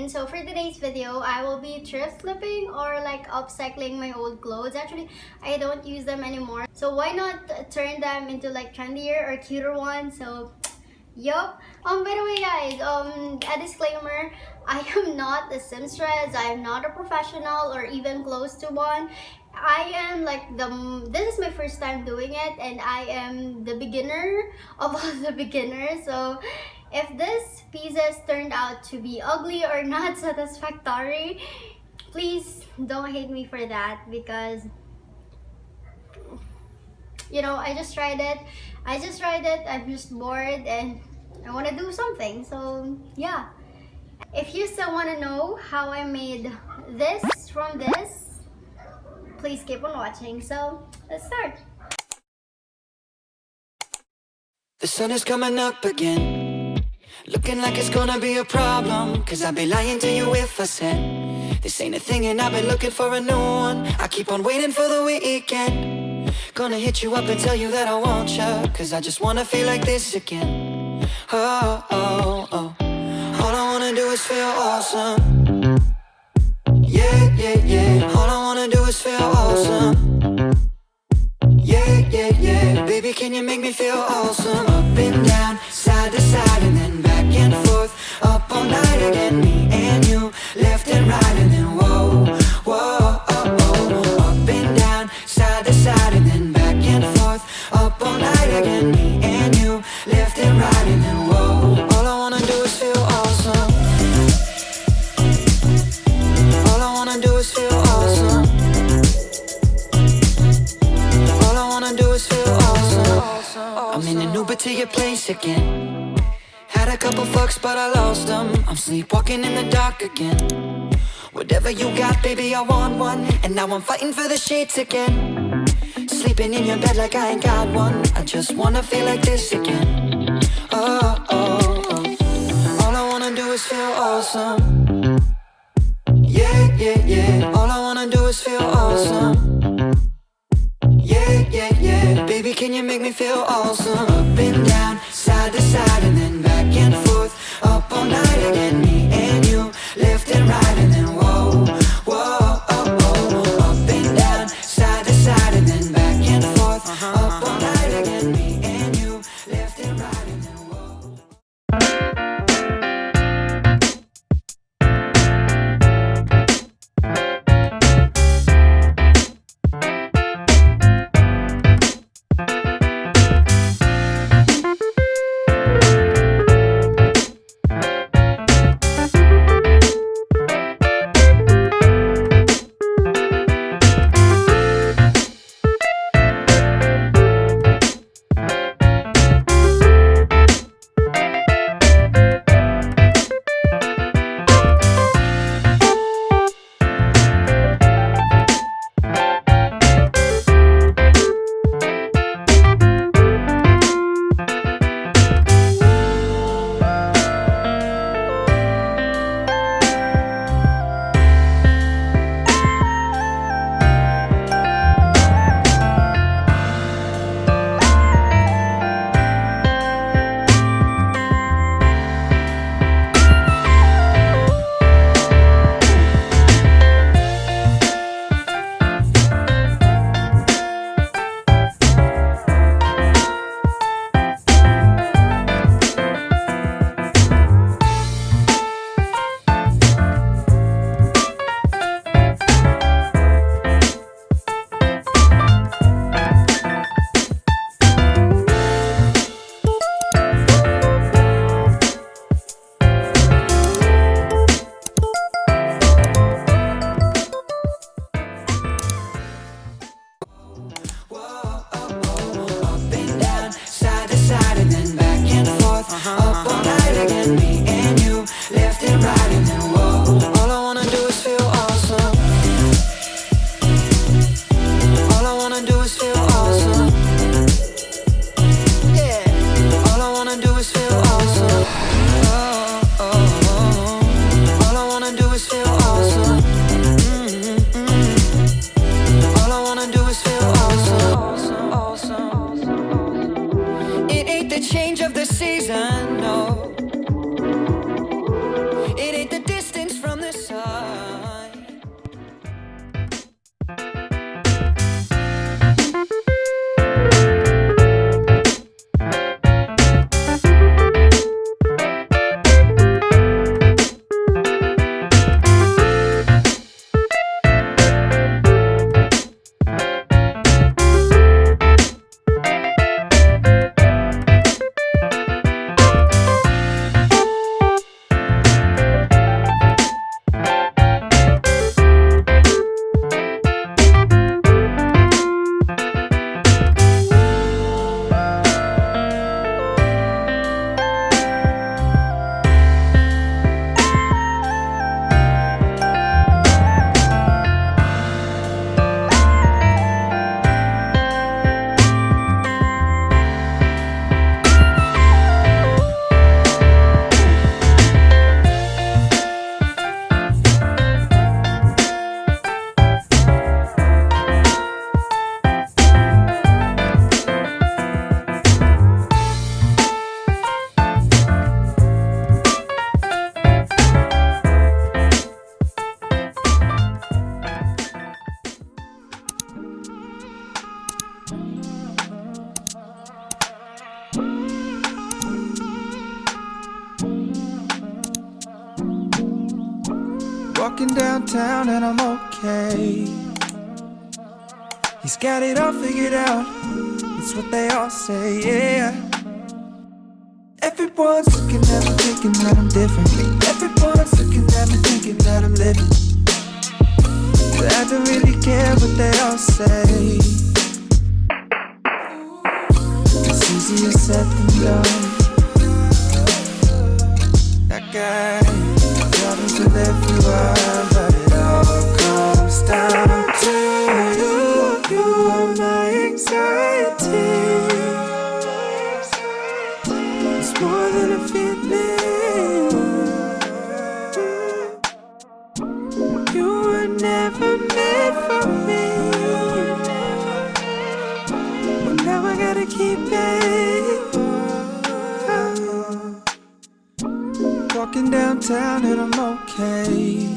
morning. So for today's video, I will be thrift flipping or like upcycling my old clothes. Actually, I don't use them anymore. So why not turn them into like trendier or cuter ones? So yup. By the way guys, a disclaimer, I am not a seamstress, I am not a professional or even close to one. I am like this is my first time doing it and I am the beginner of all the beginners. So if this pieces turned out to be ugly or not satisfactory, please don't hate me for that, because you know, I just tried it, I'm just bored and I want to do something. So yeah, if you still want to know how I made this from this, please keep on watching. So let's start. The sun is coming up again, looking like it's gonna be a problem, cause I'd be lying to you if I said this ain't a thing and I've been looking for a new one. I keep on waiting for the weekend, gonna hit you up and tell you that I want you, cause I just wanna feel like this again. Oh, oh, oh. All I wanna do is feel awesome. Yeah, yeah, yeah. All I wanna do is feel awesome. Yeah, yeah, yeah. Baby, can you make me feel awesome? Up and down, side to side, and then back and forth. Up all night again, me and you, left and right, and then whoa, whoa, oh, oh. Up and down, side to side, and then back and forth. Up all night again, me and you, left and right, and then whoa. All I wanna do is feel awesome. All I wanna do is feel awesome. All I wanna do is feel awesome. I'm in an Uber to your place again. Had a couple fucks but I lost them. I'm sleepwalking in the dark again. Whatever you got, baby, I want one. And now I'm fighting for the sheets again. Sleeping in your bed like I ain't got one. I just wanna feel like this again. Oh, oh, oh. All I wanna do is feel awesome. Yeah, yeah, yeah. All I wanna do is feel awesome. Yeah, yeah, yeah. Baby, can you make me feel awesome? Up and down, side to side, and then back and forth. Up all night again, me and you, left and right, and then whoa, whoa, oh, oh. Up and down, side to side, and then back and forth. Up all night again, me and you, left and right, and then whoa. Change of the season, no. It ain't the distance from Walking downtown and I'm okay. He's got it all figured out, it's what they all say, yeah. Everyone's looking at me thinking that I'm different. Everyone's looking at me thinking that I'm living. But I don't really care what they all say. It's easier said than done. That guy, problems with everyone, but it all comes down to you. You are my anxiety. It's more than a feeling. You were never meant for me, but now I gotta keep it. Walking downtown and I'm okay.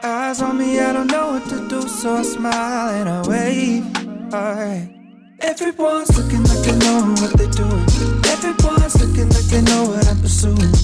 Eyes on me, I don't know what to do, so I smile and I wave. Alright. Everyone's looking like they know what they're doing. Everyone's looking like they know what I'm pursuing.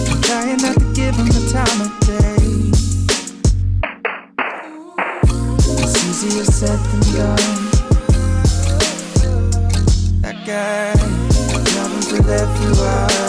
I'm trying not to give them the time of day. It's easier said than done. That guy, problems with everyone.